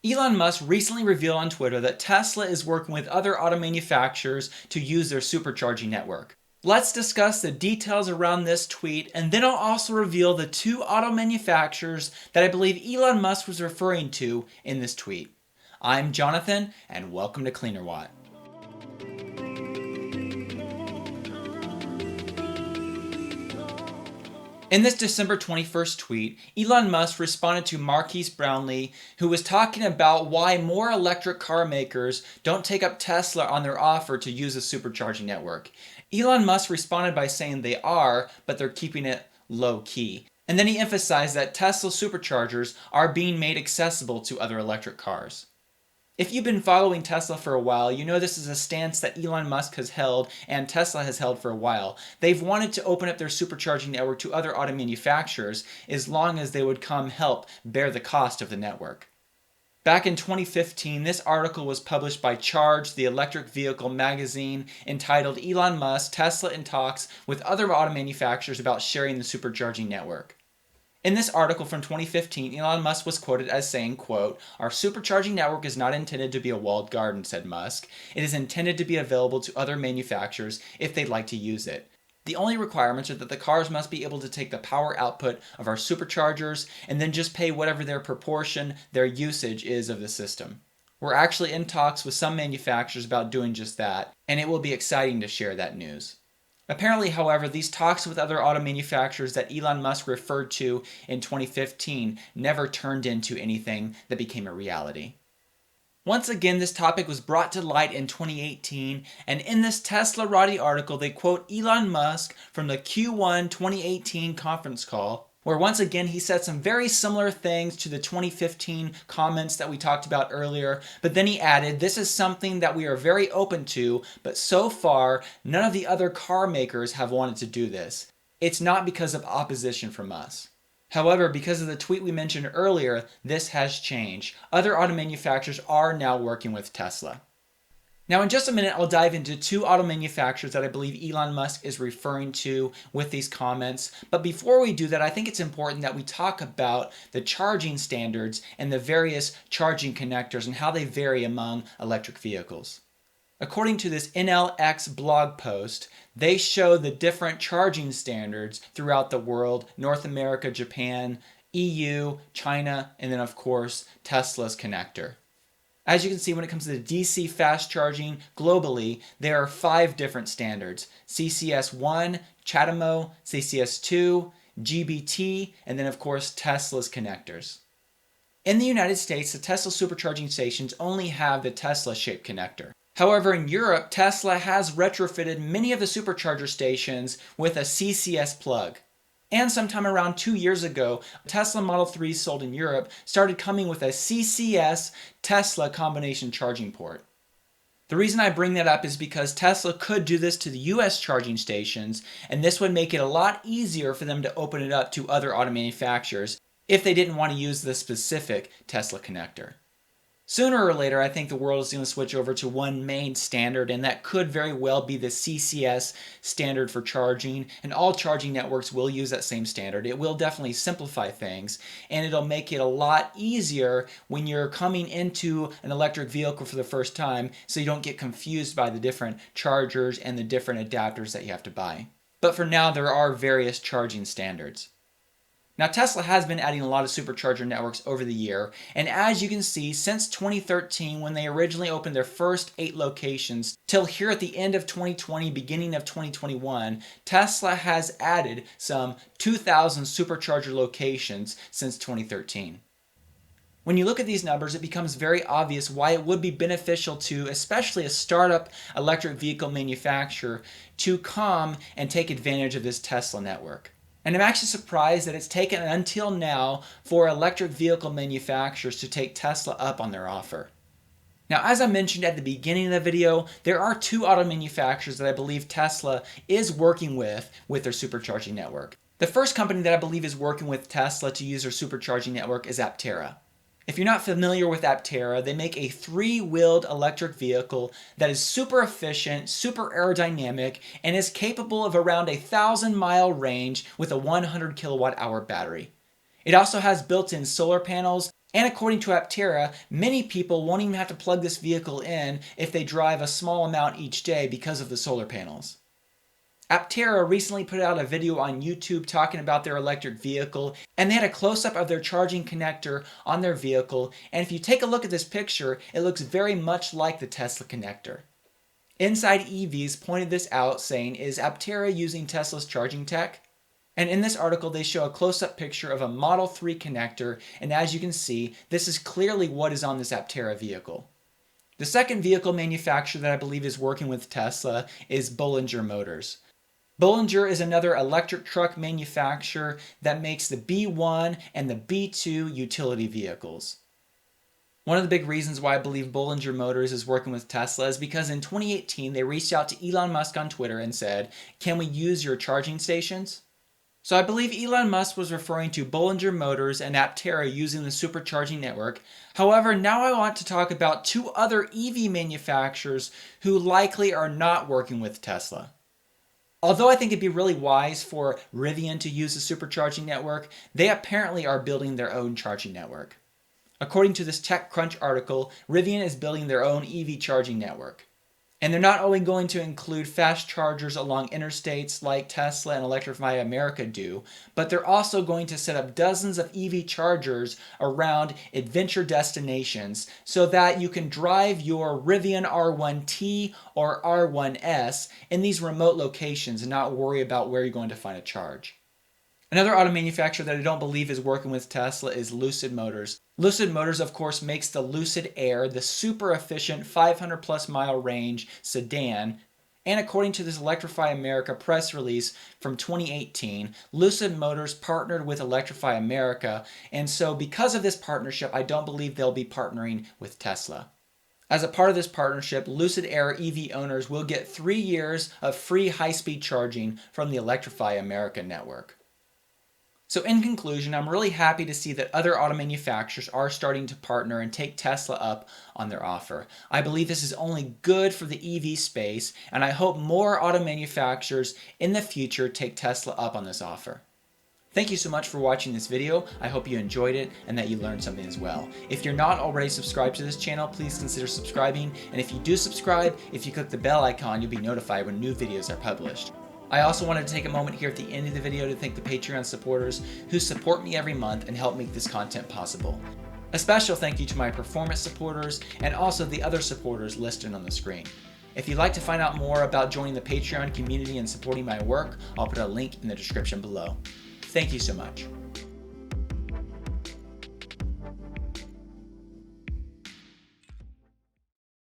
Elon Musk recently revealed on Twitter that Tesla is working with other auto manufacturers to use their supercharging network. Let's discuss the details around this tweet, and then I'll also reveal the two auto manufacturers that I believe Elon Musk was referring to in this tweet. I'm Jonathan, and welcome to Cleanerwatt. In this December 21st tweet, Elon Musk responded to Marquise Brownlee, who was talking about why more electric car makers don't take up Tesla on their offer to use a supercharging network. Elon Musk responded by saying they are, but they're keeping it low key. And then he emphasized that Tesla superchargers are being made accessible to other electric cars. If you've been following Tesla for a while, you know this is a stance that Elon Musk has held and Tesla has held for a while. They've wanted to open up their supercharging network to other auto manufacturers as long as they would come help bear the cost of the network. Back in 2015, this article was published by Charge, the electric vehicle magazine, entitled Elon Musk, Tesla in Talks with Other Auto Manufacturers About Sharing the Supercharging Network. In this article from 2015, Elon Musk was quoted as saying, quote, "Our supercharging network is not intended to be a walled garden," said Musk. "It is intended to be available to other manufacturers if they'd like to use it. The only requirements are that the cars must be able to take the power output of our superchargers and then just pay whatever their proportion, their usage is of the system." We're actually in talks with some manufacturers about doing just that, and it will be exciting to share that news. Apparently, however, these talks with other auto manufacturers that Elon Musk referred to in 2015 never turned into anything that became a reality. Once again, this topic was brought to light in 2018, and in this Tesla Roddy article, they quote Elon Musk from the Q1 2018 conference call, where once again he said some very similar things to the 2015 comments that we talked about earlier, but then he added, "This is something that we are very open to, but so far, none of the other car makers have wanted to do this. It's not because of opposition from us." However, because of the tweet we mentioned earlier, this has changed. Other auto manufacturers are now working with Tesla. Now, in just a minute, I'll dive into two auto manufacturers that I believe Elon Musk is referring to with these comments. But before we do that, I think it's important that we talk about the charging standards and the various charging connectors and how they vary among electric vehicles. According to this NLX blog post, they show the different charging standards throughout the world: North America, Japan, EU, China, and then of course, Tesla's connector. As you can see, when it comes to the DC fast charging globally, there are 5 different standards: CCS1, CHAdeMO, CCS2, GBT, and then of course Tesla's connectors. In the United States, the Tesla supercharging stations only have the Tesla-shaped connector. However, in Europe, Tesla has retrofitted many of the supercharger stations with a CCS plug. And sometime around 2 years ago, Tesla Model 3 sold in Europe started coming with a CCS Tesla combination charging port. The reason I bring that up is because Tesla could do this to the US charging stations, and this would make it a lot easier for them to open it up to other auto manufacturers if they didn't want to use the specific Tesla connector. Sooner or later, I think the world is going to switch over to one main standard, and that could very well be the CCS standard for charging, and all charging networks will use that same standard. It will definitely simplify things, and it'll make it a lot easier when you're coming into an electric vehicle for the first time, so you don't get confused by the different chargers and the different adapters that you have to buy. But for now, there are various charging standards. Now, Tesla has been adding a lot of supercharger networks over the year, and as you can see, since 2013, when they originally opened their first 8 locations, till here at the end of 2020, beginning of 2021, Tesla has added some 2,000 supercharger locations since 2013. When you look at these numbers, it becomes very obvious why it would be beneficial to, especially a startup electric vehicle manufacturer, to come and take advantage of this Tesla network. And I'm actually surprised that it's taken until now for electric vehicle manufacturers to take Tesla up on their offer. Now, as I mentioned at the beginning of the video, there are 2 auto manufacturers that I believe Tesla is working with their supercharging network. The first company that I believe is working with Tesla to use their supercharging network is Aptera. If you're not familiar with Aptera, they make a 3-wheeled electric vehicle that is super efficient, super aerodynamic, and is capable of around a 1,000-mile range with a 100 kilowatt hour battery. It also has built-in solar panels And according to Aptera, many people won't even have to plug this vehicle in if they drive a small amount each day because of the solar panels. Aptera recently put out a video on YouTube talking about their electric vehicle, and they had a close-up of their charging connector on their vehicle, and if you take a look at this picture, it looks very much like the Tesla connector. Inside EVs pointed this out, saying, "Is Aptera using Tesla's charging tech?" And in this article, they show a close-up picture of a Model 3 connector, and as you can see, this is clearly what is on this Aptera vehicle. The second vehicle manufacturer that I believe is working with Tesla is Bollinger Motors. Bollinger is another electric truck manufacturer that makes the B1 and the B2 utility vehicles. One of the big reasons why I believe Bollinger Motors is working with Tesla is because in 2018 they reached out to Elon Musk on Twitter and said, "Can we use your charging stations?" So I believe Elon Musk was referring to Bollinger Motors and Aptera using the supercharging network. However, now I want to talk about two other EV manufacturers who likely are not working with Tesla. Although I think it'd be really wise for Rivian to use the supercharging network, they apparently are building their own charging network. According to this TechCrunch article, Rivian is building their own EV charging network. And they're not only going to include fast chargers along interstates like Tesla and Electrify America do, but they're also going to set up dozens of EV chargers around adventure destinations so that you can drive your Rivian R1T or R1S in these remote locations and not worry about where you're going to find a charge. Another auto manufacturer that I don't believe is working with Tesla is Lucid Motors. Lucid Motors, of course, makes the Lucid Air, the super efficient 500 plus mile range sedan. And according to this Electrify America press release from 2018, Lucid Motors partnered with Electrify America. And so because of this partnership, I don't believe they'll be partnering with Tesla. As a part of this partnership, Lucid Air EV owners will get 3 years of free high-speed charging from the Electrify America network. So in conclusion, I'm really happy to see that other auto manufacturers are starting to partner and take Tesla up on their offer. I believe this is only good for the EV space, and I hope more auto manufacturers in the future take Tesla up on this offer. Thank you so much for watching this video. I hope you enjoyed it and that you learned something as well. If you're not already subscribed to this channel, please consider subscribing. And if you do subscribe, if you click the bell icon, you'll be notified when new videos are published. I also wanted to take a moment here at the end of the video to thank the Patreon supporters who support me every month and help make this content possible. A special thank you to my performance supporters and also the other supporters listed on the screen. If you'd like to find out more about joining the Patreon community and supporting my work, I'll put a link in the description below. Thank you so much.